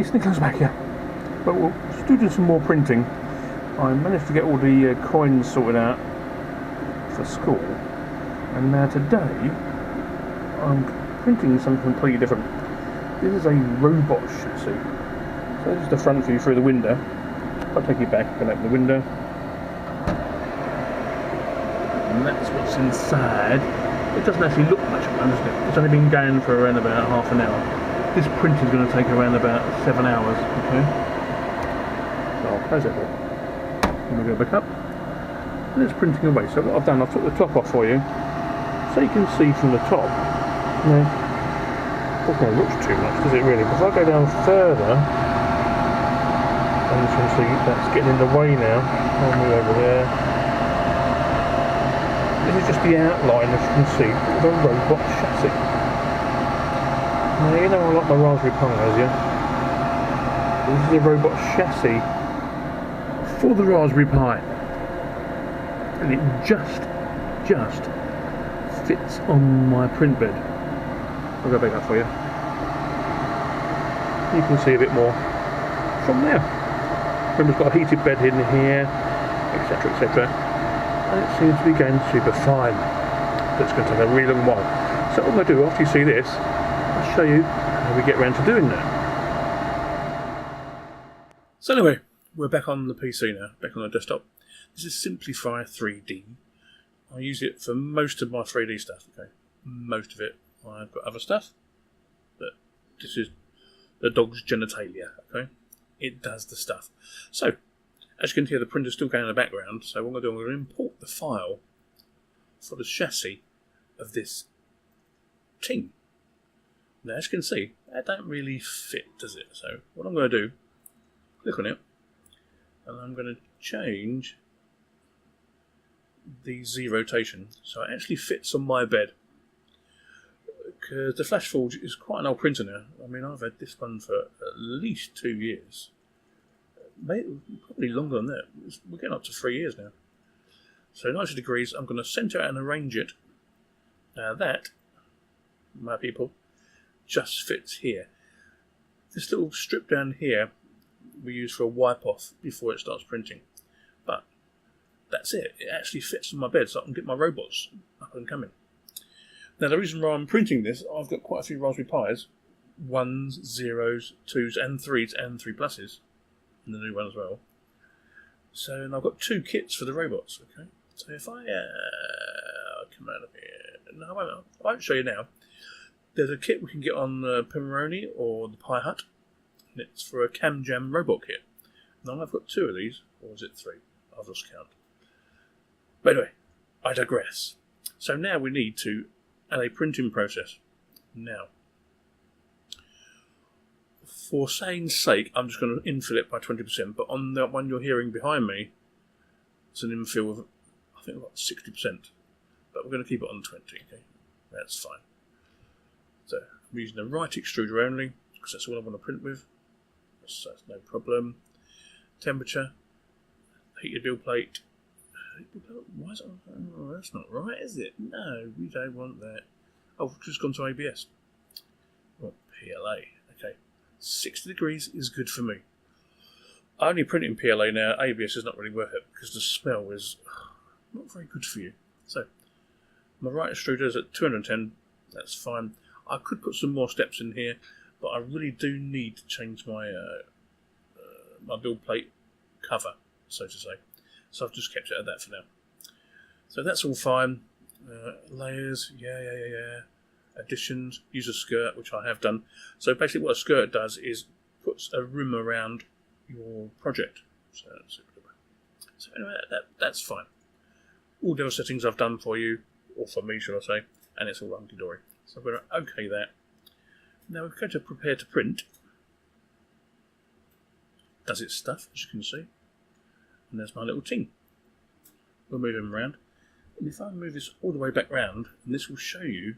it's Nicholas back here. But we'll still do some more printing. I managed to get all the coins sorted out for school, and now today I'm printing something completely different. This is a robot chassis. So this is the front view through the window. If I take it back, I can open the window. And that's what's inside. It doesn't actually look much, does it? It's only been going for around about half an hour. This print is going to take around about 7 hours, okay? So I'll close it up. And we'll go back up. And it's printing away. So what I've done, I've took the top off for you, so you can see from the top. Now, it doesn't look too much, does it really? But if I go down further, and you can see that's getting in the way now. I'll move over there. This is just the outline, as you can see, of a robot chassis. Now, you know I like my Raspberry Pis, yeah? This is a robot chassis for the Raspberry Pi. And it just fits on my print bed. I'll go back up for you. You can see a bit more from there. Remember, it's got a heated bed in here, etc, etc. And it seems to be going super fine. But it's going to take a really long while. So what I'm going to do after you see this, I'll show you how we get around to doing that. So anyway, we're back on the PC now, back on the desktop. This is Simplify 3D. I use it for most of my 3D stuff, okay? Most of it. I've got other stuff, but this is the dog's genitalia, okay? It does the stuff. So, as you can hear, the printer's still going in the background, so what I'm going to do, I'm going to import the file for the chassis of this ting. Now, as you can see, that don't really fit, does it? So, what I'm going to do, click on it, and I'm going to change the Z rotation so it actually fits on my bed. Because the FlashForge is quite an old printer now. I mean, I've had this one for at least 2 years. Maybe, probably longer than that. We're getting up to 3 years now. So 90 degrees, I'm going to centre it and arrange it. Now that, my people, just fits here. This little strip down here we use for a wipe off before it starts printing. But that's it. It actually fits in my bed so I can get my robots up and coming. Now, the reason why I'm printing this, I've got quite a few Raspberry Pis, 1s, 0s, 2s and 3s and 3 pluses, and the new one as well. So, and I've got 2 kits for the robots, okay? So if I come out of here, no, I won't show you now. There's a kit we can get on Pimoroni or the Pi Hut, and it's for a CamJam robot kit. Now I've got 2 of these, or is it 3? I've lost count. But anyway, I digress. So now we need to add a printing process. Now, for saying's sake, I'm just going to infill it by 20%, but on that one you're hearing behind me, it's an infill of, I think, about 60%. But we're going to keep it on 20, okay? That's fine. So, I'm using the right extruder only, because that's all I want to print with. So that's no problem. Temperature, heated build plate. Why is it? Oh, that's not right, is it? No, we don't want that. Oh, we've just gone to ABS. Oh, PLA. Okay. 60 degrees is good for me. I only print in PLA now. ABS is not really worth it because the smell is not very good for you. So, my right extruder is at 210. That's fine. I could put some more steps in here, but I really do need to change my my build plate cover, so to say. So I've just kept it at that for now. So that's all fine. Layers, yeah. Additions, use a skirt, which I have done. So basically what a skirt does is puts a rim around your project. So anyway, that's fine. All the other settings I've done for you, or for me should I say, and it's all hunky-dory. So I'm going to OK that. Now we're going to prepare to print. Does its stuff, as you can see. And there's my little ting. We'll move him around. And if I move this all the way back round, and this will show you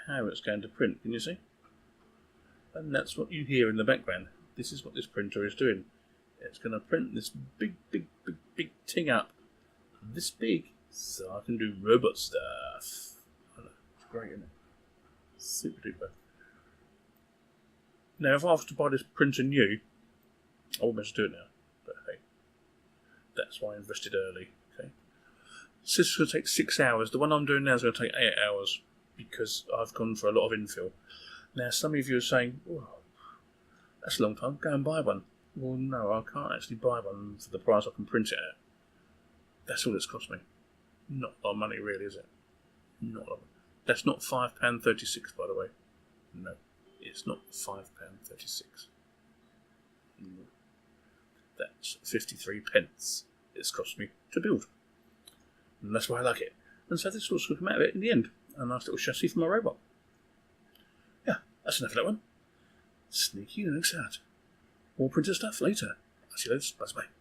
how it's going to print. Can you see? And that's what you hear in the background. This is what this printer is doing. It's going to print this big ting up. This big, so I can do robot stuff. I know, it's great, isn't it? Super duper. Now, if I was to buy this printer new, I wouldn't be able to do it now. But hey, that's why I invested early. Okay. So this is going to take 6 hours. The one I'm doing now is going to take 8 hours because I've gone for a lot of infill. Now, some of you are saying, oh, that's a long time, go and buy one. Well, no, I can't actually buy one for the price I can print it at. That's all it's cost me. Not a lot of money, really, is it? Not a lot. That's not £5.36, by the way. No, it's not £5.36. No. That's 53 pence it's cost me to build. And that's why I like it. And so this was come out of it in the end. A nice little chassis for my robot. Yeah, that's enough of that one. Sneaky, next out. More printer stuff later. I'll see you later. Bye bye.